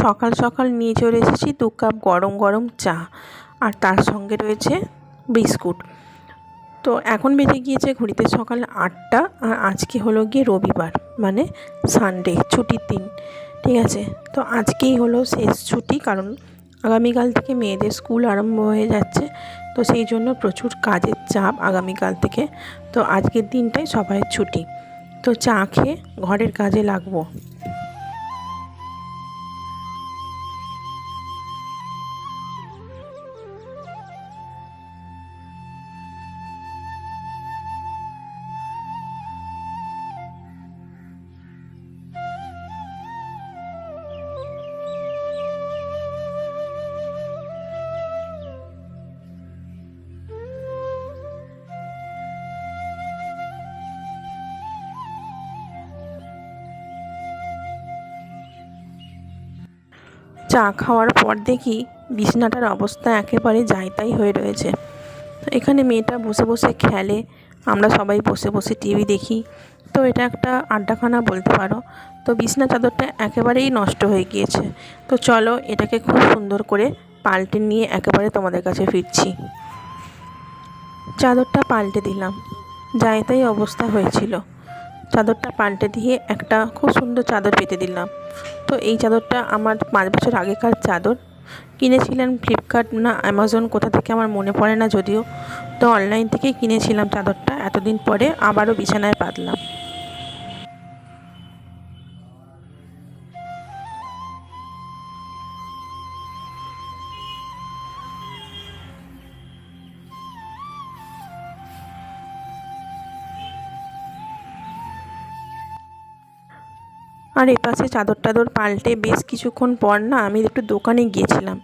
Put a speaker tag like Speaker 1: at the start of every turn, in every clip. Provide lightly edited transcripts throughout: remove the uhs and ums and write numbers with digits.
Speaker 1: সকাল সকাল নিয়ে চলে এসেছি 2 কাপ গরম গরম চা, আর তার সঙ্গে রয়েছে বিস্কুট। তো এখন বেজে গিয়েছে ঘড়িতে সকাল 8টা, আর আজকে হলো গিয়ে রবিবার, মানে সানডে, ছুটির দিন। ঠিক আছে, তো আজকেই হলো শেষ ছুটি, কারণ আগামীকাল থেকে মেয়েদের স্কুল আরম্ভ হয়ে যাচ্ছে। তো সেই জন্য প্রচুর কাজের চাপ আগামীকাল থেকে। তো আজকের দিনটাই সবাই ছুটি। তো চা খেয়ে ঘরের কাজে লাগবো। চা খাওয়ার পর দেখি বিছানাটার অবস্থা একেবারে যাইতাই হয়ে রয়েছে। তো এখানে মেয়েটা বসে বসে খেলে, আমরা সবাই বসে বসে টিভি দেখি। তো এটা একটা আড্ডাখানা বলতে পারো। তো বিছানা চাদরটা একেবারেই নষ্ট হয়ে গিয়েছে। তো চলো এটাকে খুব সুন্দর করে পাল্টে নিয়ে একেবারে তোমাদের কাছে ফিরছি। চাদরটা পাল্টে দিলাম, যাইতাই অবস্থা হয়েছিল। চাদরটা পাল্টে দিয়ে একটা খুব সুন্দর চাদর পেতে দিলাম। তো এই চাদরটা আমার 5 বছর আগেকার চাদর, কিনেছিলাম ফ্লিপকার্ট না অ্যামাজন, কোথা থেকে আমার মনে পড়ে না যদিও। তো অনলাইন থেকেই কিনেছিলাম চাদরটা, এতদিন পরে আবারও বিছানায় পাতলাম। আর এপাশে চাদর টাদর পাল্টে বেশ কিছুক্ষণ পর না আমি একটু দোকানে গিয়েছিলাম।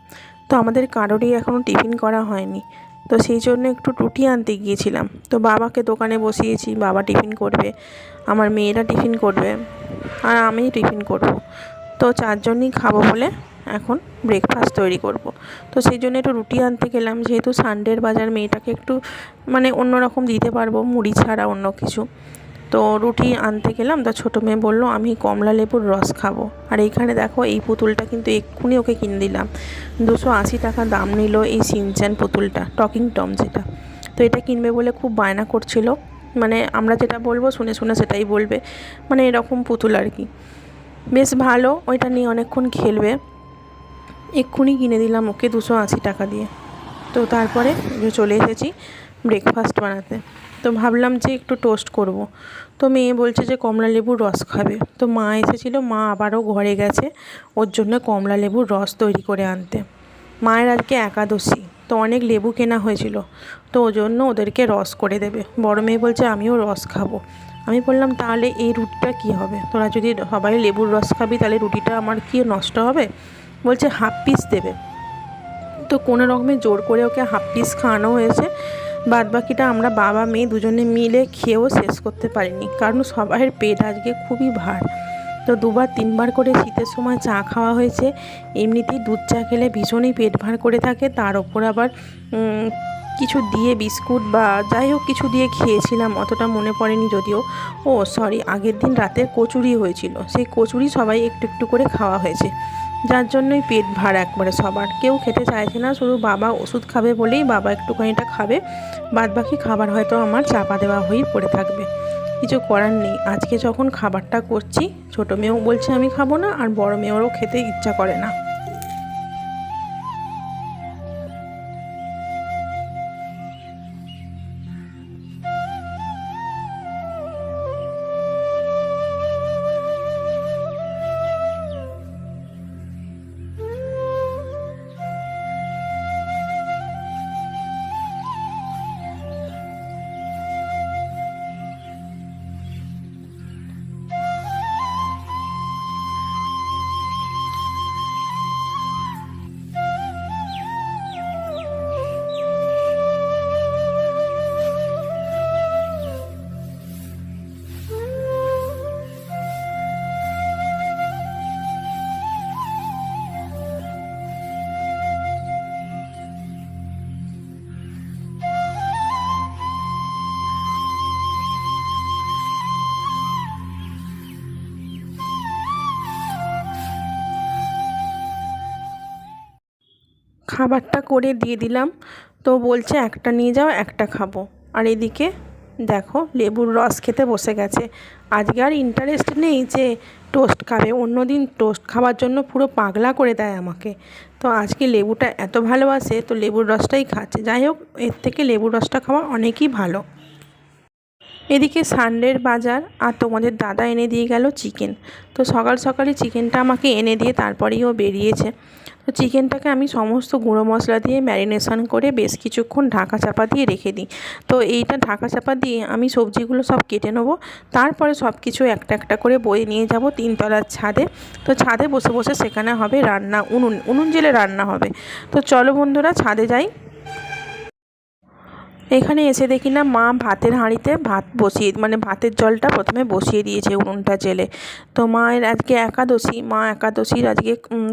Speaker 1: তো আমাদের কারোরই এখনও টিফিন করা হয়নি। তো সেই জন্য একটু রুটি আনতে গিয়েছিলাম। তো বাবাকে দোকানে বসিয়েছি, বাবা টিফিন করবে, আমার মেয়েরা টিফিন করবে, আর আমি টিফিন করব। তো 4 জনই খাবো বলে এখন ব্রেকফাস্ট তৈরি করব। তো সেই জন্য একটু রুটি আনতে গেলাম, যেহেতু সানডের বাজার, মেয়েটাকে একটু মানে অন্য রকম দিতে পারবো, মুড়ি ছাড়া অন্য কিছু। তো রুটি আনতে গেলাম, তো ছোটো মেয়ে বললো আমি কমলা লেবুর রস খাবো। আর এইখানে দেখো এই পুতুলটা কিন্তু এক্ষুনি ওকে কিনে দিলাম, 280 টাকা দাম নিল এই শিনচ্যান পুতুলটা, টকিং টম যেটা। তো এটা কিনবে বলে খুব বায়না করছিল, মানে আমরা যেটা বলবো শুনে শুনে সেটাই বলবে, মানে এরকম পুতুল আর কি। বেশ ভালো, ওইটা নিয়ে অনেকক্ষণ খেলবে। এক্ষুনি কিনে দিলাম ওকে 280 টাকা দিয়ে। তো তারপরে চলে এসেছি ব্রেকফাস্ট বানাতে। তো ভাবলাম যে একটু টোস্ট করব। তো মেয়ে বলছে যে কমলা লেবুর রস খাবে। তো মা এসেছিলো, মা আবারও ঘরে গেছে ওর জন্য কমলা লেবুর রস তৈরি করে আনতে। মায়ের আজকে একাদশী, তো অনেক লেবু কেনা হয়েছিল, তো ওই জন্য ওদেরকে রস করে দেবে। বড় মেয়ে বলছে আমিও রস খাবো। আমি বললাম তাহলে এই রুটিটা কী হবে, তোরা যদি সবাই লেবুর রস খাবি তাহলে রুটিটা আমার কি নষ্ট হবে? বলছে হাফ পিস দেবে। তো কোনো রকমে জোর করে ওকে হাফ পিস খাওয়ানো হয়েছে। বাদবাকিটা আমরা বাবা মেয়ে দুজনে মিলে খেয়েও শেষ করতে পারিনি, কারণ সবাইয়ের পেট আজকে খুবই ভার। তো 2-3বার করে শীতের সময় চা খাওয়া হয়েছে। এমনিতেই দুধ চা খেলে ভীষণই পেট ভার করে থাকে, তার ওপর আবার কিছু দিয়ে বিস্কুট বা যাই হোক কিছু দিয়ে খেয়েছিলাম, অতটা মনে পড়েনি যদিও। ও সরি, আগের দিন রাতের কচুরি হয়েছিল, সেই কচুরি সবাই একটু একটু করে খাওয়া হয়েছে, যার জন্যই পেট ভার একবারে সবার। কেউ খেতে চাইছে না, শুধু বাবা ওষুধ খাবে বলেই বাবা একটুখানিটা খাবে, বাদবাকি খাবার হয়তো আমার চাপা দেওয়া হয়েই পড়ে থাকবে। কিছু করার নেই, আজকে যখন খাবারটা করছি ছোটো মেয়েও বলছে আমি খাবো না, আর বড় মেয়েরও খেতে ইচ্ছা করে না। খাবারটা করে দিয়ে দিলাম, তো বলছে একটা নিয়ে যাও, একটা খাবো। আর এদিকে দেখো লেবুর রস খেতে বসে গেছে। আজকে আর ইন্টারেস্ট নেই যে টোস্ট খাবে, অন্য দিন টোস্ট খাওয়ার জন্য পুরো পাগলা করে দেয় আমাকে। তো আজকে লেবুটা এত ভালোবাসে, তো লেবুর রসটাই খাচ্ছে। যাই হোক, এর থেকে লেবুর রসটা খাওয়া অনেকই ভালো। এদিকে সানডের বাজার, আর তোমাদের দাদা এনে দিয়ে গেল চিকেন। তো সকাল সকালই চিকেনটা আমাকে এনে দিয়ে তারপরেই ও বেরিয়েছে। তো চিকেনটাকে আমি সমস্ত গুঁড়ো মশলা দিয়ে ম্যারিনেশন করে বেশ কিছুক্ষণ ঢাকা চাপা দিয়ে রেখে দিই। তো এইটা ঢাকা চাপা দিয়ে আমি সবজিগুলো সব কেটে নেবো, তারপরে সব কিছু একটা একটা করে বয়ে নিয়ে যাব তিনতলার ছাদে। তো ছাদে বসে বসে সেখানে হবে রান্না, উনুন জেলে রান্না হবে। তো চলো বন্ধুরা, ছাদে যাই। এখানে এসে দেখি না মা ভাতের হাঁড়িতে ভাত বসিয়ে, মানে ভাতের জলটা প্রথমে বসিয়ে দিয়েছে উনুনটা জেলে। তো মায়ের আজকে একাদশী, মা একাদশীর আজকে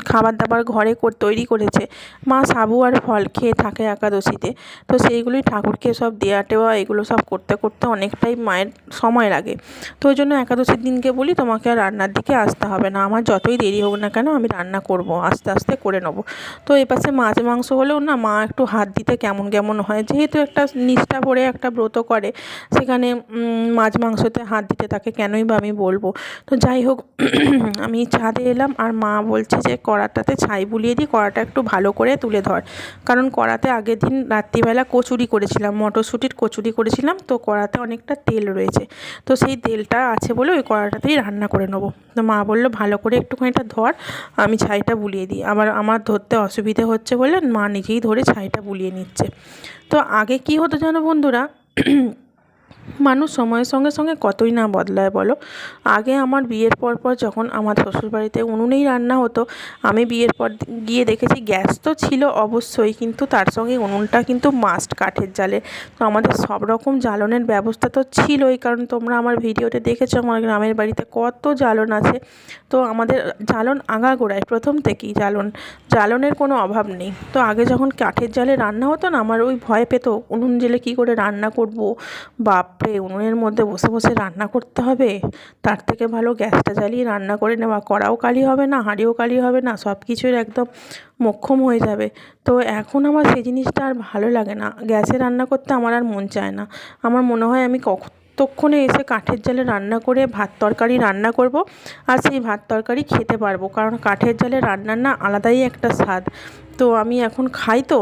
Speaker 1: খাবার দাবার ঘরে তৈরি করেছে। মা সাবু আর ফল খেয়ে থাকে একাদশীতে। তো সেইগুলোই ঠাকুরকে সব দেওয়া টেওয়া এগুলো সব করতে করতে অনেকটাই মায়ের সময় লাগে। তো ওই জন্য একাদশীর দিনকে বলি তোমাকে আর রান্নার দিকে আসতে হবে না, আমার যতই দেরি হোক না কেন আমি রান্না করব, আস্তে আস্তে করে নেবো। তো এপাশে মাছ মাংস হলেও না মা একটু হাত দিতে কেমন কেমন হয়, যেহেতু একটা নিষ্ঠা ভরে একটা ব্রত করে, সেখানে মাছ মাংসতে হাত দিতে তাকে কেনই বা আমি বলবো। তো যাই হোক, আমি ছাদে এলাম আর মা বলছে যে কড়াটাতে ছাই বুলিয়ে দিই, কড়াটা একটু ভালো করে তুলে ধর। কারণ কড়াতে আগের দিন রাত্রিবেলা কচুরি করেছিলাম, মটরশুঁটির কচুরি করেছিলাম, তো কড়াতে অনেকটা তেল রয়েছে। তো সেই তেলটা আছে বলে ওই কড়াটাতেই রান্না করে নেবো। তো মা বললো ভালো করে একটুখানিটা ধর, আমি ছাইটা বুলিয়ে দিই। আবার আমার ধরতে অসুবিধে হচ্ছে বলে মা নিজেই ধরে ছাইটা বুলিয়ে নিচ্ছে। তো আগে কি হতো জানো বন্ধুরা, মানুষ সময়ের সঙ্গে সঙ্গে কতই না বদলায় বলো। আগে আমার বিয়ের পর যখন আমার শ্বশুরবাড়িতে উনুনেই রান্না হতো, আমি বিয়ের পর গিয়ে দেখেছি গ্যাস তো ছিল অবশ্যই, কিন্তু তার সঙ্গে উনুনটা কিন্তু মাস্ট কাঠের জালে। তো আমাদের সব রকম জ্বালনের ব্যবস্থা তো ছিলই, কারণ তোমরা আমার ভিডিওতে দেখেছো আমার গ্রামের বাড়িতে কত জ্বালন আছে। তো আমাদের জ্বালন আগাগোড়ায় প্রথম থেকেই জ্বালনের কোনো অভাব নেই। তো আগে যখন কাঠের জালে রান্না হতো না, আমার ওই ভয় পেত উনুন জেলে কী করে রান্না করব, বাপরে উনুনের মধ্যে বসে বসে রান্না করতে হবে, তার থেকে ভালো গ্যাসটা জ্বালিয়ে রান্না করে নেওয়া। কড়াও কালি হবে না, হাঁড়িও কালি হবে না, সব কিছুর একদম মোক্ষম হয়ে যাবে। তো এখন আমার সেই জিনিসটা আর ভালো লাগে না, গ্যাসে রান্না করতে আমার আর মন চায় না। আমার মনে হয় আমি কতক্ষণে এসে কাঠের জালে রান্না করে ভাত তরকারি রান্না করব, আর সেই ভাত তরকারি খেতে পারবো, কারণ কাঠের জালে রান্নার না আলাদাই একটা স্বাদ। তো আমি এখন খাই, তো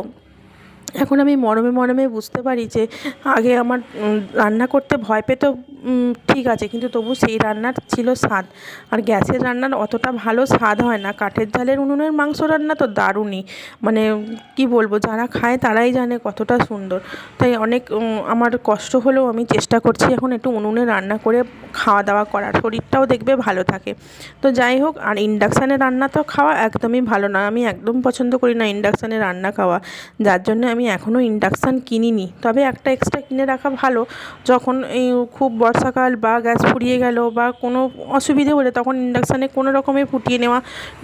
Speaker 1: এখন আমি মরমে মরমে বুঝতে পারি যে আগে আমার রান্না করতে ভয় পেত, ঠিক আছে, কিন্তু তবু সেই রান্নার ছিল স্বাদ। আর গ্যাসের রান্নার অতটা ভালো স্বাদ হয় না, কাঠের জালের উনুনের মাংস রান্না তো দারুণই, মানে কি বলবো, যারা খায় তারাই জানে কতটা সুন্দর। তাই অনেক আমার কষ্ট হলেও আমি চেষ্টা করছি এখন একটু উনুনে রান্না করে খাওয়া দাওয়া করার, শরীরটাও দেখবে ভালো থাকে। তো যাই হোক, আর ইন্ডাকশানে রান্না তো খাওয়া একদমই ভালো না, আমি একদম পছন্দ করি না ইন্ডাকশানে রান্না খাওয়া, যার জন্য আমি এখনও ইন্ডাকশান কিনিনি। তবে একটা এক্সট্রা কিনে রাখা ভালো, যখন এই খুব বর্ষাকাল বা গ্যাস ফুরিয়ে গেল বা কোনো অসুবিধে হলে তখন ইন্ডাকশানে কোনো রকমে ফুটিয়ে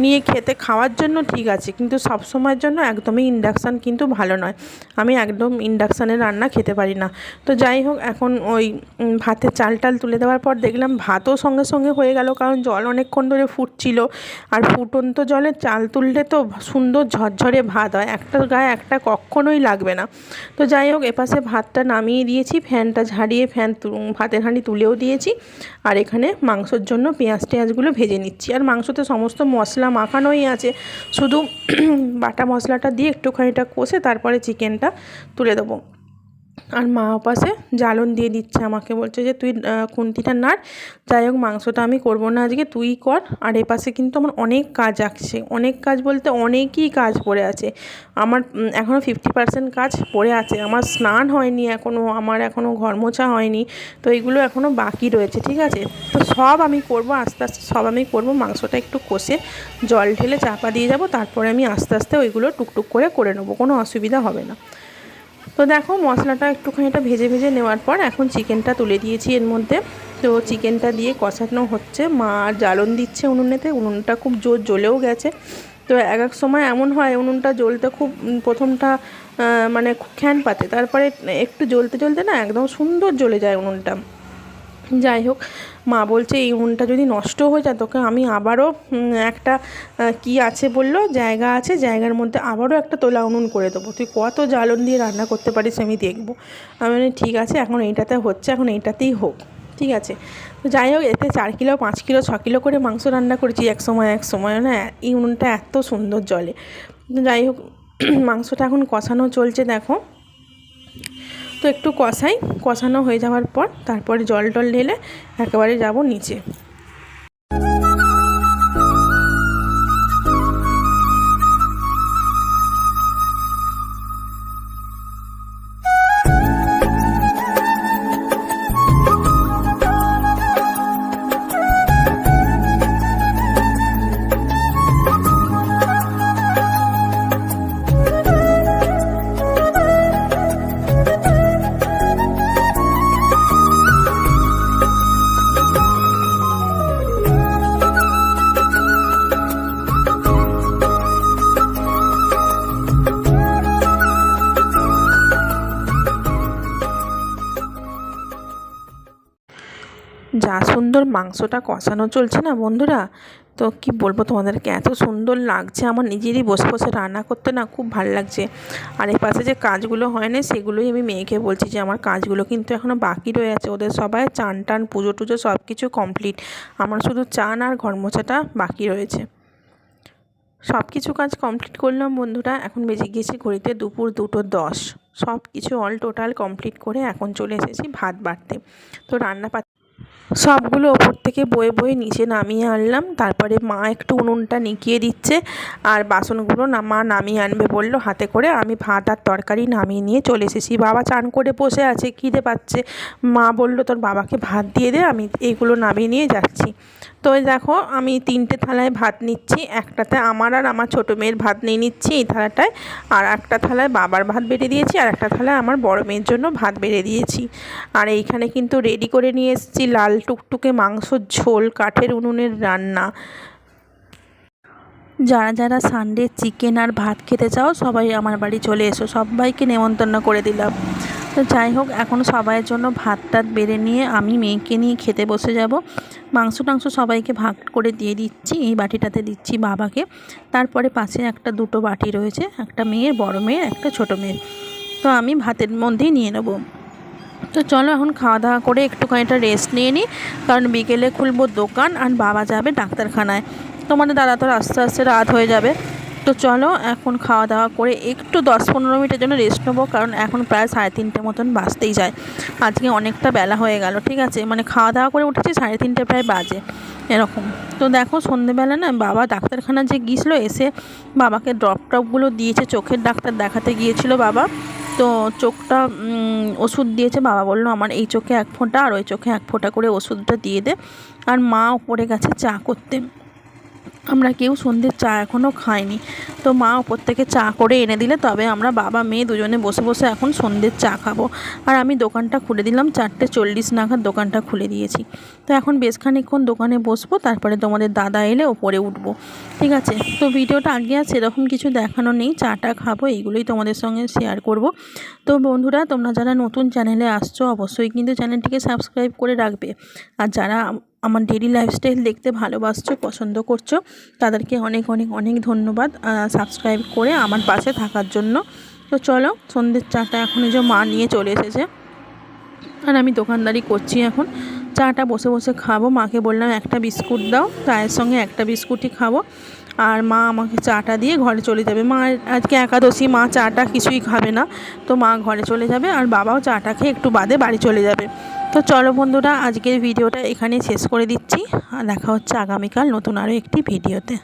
Speaker 1: নিয়ে খেতে খাওয়ার জন্য ঠিক আছে, কিন্তু সব সময়ের জন্য একদমই ইন্ডাকশান কিন্তু ভালো নয়। আমি একদম ইন্ডাকশানের রান্না খেতে পারি না। তো যাই হোক, এখন ওই ভাতের চাল টাল তুলে দেওয়ার পর দেখলাম ভাতও সঙ্গে সঙ্গে হয়ে গেল, কারণ জল অনেকক্ষণ ধরে ফুটছিল। আর ফুটন্ত জলে চাল তুললে তো সুন্দর ঝরঝরে ভাত হয়, একটা গায়ে একটা কখনোই লাগবে না। তো যাই হোক, এপাশে ভাতটা নামিয়ে দিয়েছি, ফ্যানটা ঝাড়িয়ে ভাতের হাঁড়ি তুলেও দিয়েছি। আর এখানে মাংসর জন্য পেঁয়াজগুলো ভেজে নিচ্ছি। আর মাংসতে সমস্ত মশলা মাখানোই আছে, শুধু বাটা মশলাটা দিয়ে একটুখানিটা কষে তারপরে চিকেনটা তুলে দেবো। আর মা ওপাশে জ্বালন দিয়ে দিচ্ছে আমাকে, বলছে যে তুই খুন্তিটা নাড়। যাই হোক, মাংসটা আমি করবো না আজকে, তুই কর। আর এপাশে কিন্তু আমার অনেক কাজ আছে, অনেক কাজ বলতে অনেকই কাজ পড়ে আছে। আমার এখনও 50% কাজ পড়ে আছে, আমার স্নান হয়নি এখনও, আমার এখনও ঘর মোছা হয়নি। তো এইগুলো এখনও বাকি রয়েছে, ঠিক আছে। তো সব আমি করবো আস্তে আস্তে, সব আমি করবো। মাংসটা একটু কষে জল ঢেলে চাপা দিয়ে যাব, তারপরে আমি আস্তে আস্তে ওইগুলো টুকটুক করে নেবো, কোনো অসুবিধা হবে না। তো দেখো, মশলাটা একটুখানিটা ভেজে নেওয়ার পর এখন চিকেনটা তুলে দিয়েছি এর মধ্যে। তো চিকেনটা দিয়ে কষানো হচ্ছে, মা জ্বালন দিচ্ছে উনুনেতে, উনুনটা খুব জোর জ্বলেও গেছে। তো এক সময় এমন হয় উনুনটা জ্বলতে খুব প্রথমটা মানে খ্যান পাতে, তারপরে একটু জ্বলতে না একদম সুন্দর জ্বলে যায় উনুনটা। যাই হোক, মা বলছে এই উনুনটা যদি নষ্ট হয়ে যায় তোকে আমি আবারও একটা কি আছে বললো, জায়গা আছে, জায়গার মধ্যে আবারও একটা তোলা উনুন করে দেবো, তুই কত জ্বালন দিয়ে রান্না করতে পারিস আমি দেখবো। আমি বলি ঠিক আছে, এখন এইটাতে হচ্ছে, এখন এইটাতেই হোক, ঠিক আছে। তো যাই হোক, এতে 4 কিলো 5 কিলো 6 কিলো করে মাংস রান্না করেছি এক সময় না, এই উনুনটা এত সুন্দর জ্বলে। যাই হোক, মাংসটা এখন কষানো চলছে দেখো। তো একটু কষানো হয়ে যাওয়ার পর তারপরে জল টল ঢেলে একেবারে যাব নিচে। যা সুন্দর মাংসটা কষানো চলছে না বন্ধুরা, তো কি বলবো তোমাদেরকে, এত সুন্দর লাগছে, আমার নিজেরই বসে বসে রান্না করতে না খুব ভালো লাগছে। আর এই পাশে যে কাজগুলো হয় না সেগুলোই আমি মেয়েকে বলছি যে আমার কাজগুলো কিন্তু এখনও বাকি রয়ে আছে। ওদের সবাই চান টান পুজো টুজো সব কিছু কমপ্লিট, আমার শুধু চান আর ঘর মোছাটা বাকি রয়েছে। সব কিছু কাজ কমপ্লিট করলাম বন্ধুরা, এখন বেজে গিয়েছে ঘড়িতে দুপুর 2:10। সব কিছু অল টোটাল কমপ্লিট করে এখন চলে এসেছি ভাত বাড়তে। তো রান্না সবগুলো ওপর থেকে বয়ে বয়ে নিচে নামিয়ে আনলাম। তারপরে মা একটু উনুনটা নিকিয়ে দিচ্ছে, আর বাসনগুলো মা নামিয়ে আনবে বললো হাতে করে। আমি ভাত আর তরকারি নামিয়ে নিয়ে চলে এসেছি। বাবা চান করে বসে আছে, খিদে পাচ্ছে, মা বললো তোর বাবাকে ভাত দিয়ে দে, আমি এইগুলো নামিয়ে নিয়ে যাচ্ছি। তো দেখো আমি 3টে থালায় ভাত নিচ্ছি, একটাতে আমার আর আমার ছোটো মেয়ের ভাত নিয়ে নিচ্ছি এই থালাটায়, আর একটা থালায় বাবার ভাত বেড়ে দিয়েছি, আর একটা থালায় আমার বড় মেয়ের জন্য ভাত বেড়ে দিয়েছি। আর এইখানে কিন্তু রেডি করে নিয়ে এসেছি লাল টুকটুকে মাংসর ঝোল, কাঠের উনুনের রান্না। যারা যারা সানডে চিকেন আর ভাত খেতে চাও সবাই আমার বাড়ি চলে এসো, সবাইকে নেমন্তন্ন করে দিলাম। তো যাই হোক, এখন সবাইয়ের জন্য ভাত টাত বেড়ে নিয়ে আমি মেয়েকে নিয়ে খেতে বসে যাব। মাংস টাংস সবাইকে ভাগ করে দিয়ে দিচ্ছি, এই বাটিটাতে দিচ্ছি বাবাকে। তারপরে পাশে একটা 2টো বাটি রয়েছে, একটা মেয়ের, বড় মেয়ের, একটা ছোটো মেয়ের। তো আমি ভাতের মধ্যেই নিয়ে নেব। তো চলো এখন খাওয়া দাওয়া করে একটুখানিটা রেস্ট নিয়ে নিই, কারণ বিকেলে খুলবো দোকান আর বাবা যাবে ডাক্তারখানায়। তোমাদের দাদা তো আস্তে আস্তে রাত হয়ে যাবে। তো চলো এখন খাওয়া দাওয়া করে একটু 10-15 মিনিটের জন্য রেস্ট নেবো, কারণ এখন প্রায় 3:30 মতন বাজতেই যায়। আজকে অনেকটা বেলা হয়ে গেল, ঠিক আছে, মানে খাওয়া দাওয়া করে উঠেছি 3:30 প্রায় বাজে এরকম। তো দেখো সন্ধেবেলা না বাবা ডাক্তারখানা যে গিয়েছিলো, এসে বাবাকে ড্রপ টপগুলো দিয়েছে, চোখের ডাক্তার দেখাতে গিয়েছিল বাবা। তো চোখটা ওষুধ দিয়েছে, বাবা বললো আমার এই চোখে 1 ফোঁটা আর ওই চোখে 1 ফোঁটা করে ওষুধটা দিয়ে দে। আর মা ওপরে গেছে চা করতে, আমরা কেউ সন্ধ্যের চা এখনও খাইনি। তো মা ওপর থেকে চা করে এনে দিলে তবে আমরা বাবা মেয়ে দুজনে বসে বসে এখন সন্ধ্যের চা খাবো। আর আমি দোকানটা খুলে দিলাম, 4:40 নাগাদ দোকানটা খুলে দিয়েছি। তো এখন বেশ খানিকক্ষণ দোকানে বসবো, তারপরে তোমাদের দাদা এলে ওপরে উঠবো, ঠিক আছে। তো ভিডিওটা আগে আর সেরকম কিছু দেখানো নেই, চাটা খাবো এইগুলোই তোমাদের সঙ্গে শেয়ার করব। তো বন্ধুরা, তোমরা যারা নতুন চ্যানেলে আসছো অবশ্যই কিন্তু চ্যানেলটিকে সাবস্ক্রাইব করে রাখবে। আর যারা আমার ডেইলি লাইফস্টাইল দেখতে ভালোবাসছো, পছন্দ করছো, তাদেরকে অনেক অনেক অনেক ধন্যবাদ সাবস্ক্রাইব করে আমার পাশে থাকার জন্য। তো চলো সন্ধ্যের চাটা এখন এই যে মা নিয়ে চলে এসেছে, আর আমি দোকানদারি করছি এখন। চাটা বসে বসে খাবো, মাকে বললাম একটা বিস্কুট দাও, চায়ের সঙ্গে একটা বিস্কুটই খাবো। আর মা আমাকে চাটা দিয়ে ঘরে চলে যাবে। মা আজকে একাদশী, মা চাটা কিছুই খাবে না, তো মা ঘরে চলে যাবে, আর বাবাও চাটা খেয়ে একটু বাদে বাড়ি চলে যাবে। তো চলো বন্ধুরা, আজকের ভিডিওটা এখানেই শেষ করে দিচ্ছি, আর দেখা হচ্ছে আগামীকাল নতুন আরও একটি ভিডিওতে।